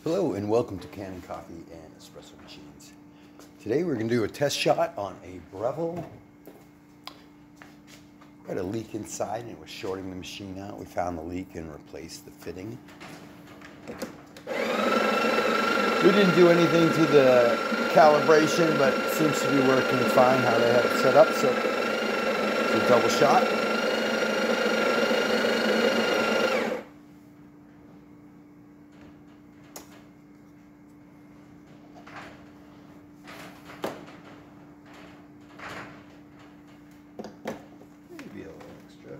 Hello and welcome to Cannon Coffee and Espresso Machines. Today we're going to do a test shot on a Breville. We had a leak inside and it was shorting the machine out. We found the leak and replaced the fitting. We didn't do anything to the calibration, but it seems to be working fine how they had it set up. So it's a double shot. Maybe a little extra.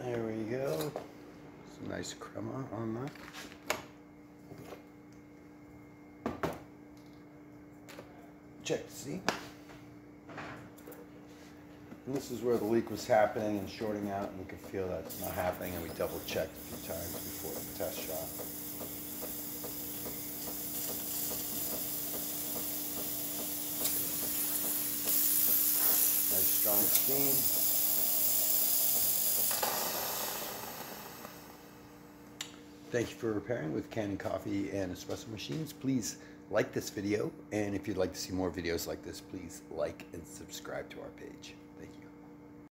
There we go. Some nice crema on that. Check to see. And this is where the leak was happening and shorting out, and we could feel that it's not happening, and we double checked a few times before the test shot. Nice strong steam. Thank you for repairing with Cannon Coffee and Espresso Machines. Please like this video, and if you'd like to see more videos like this, please like and subscribe to our page.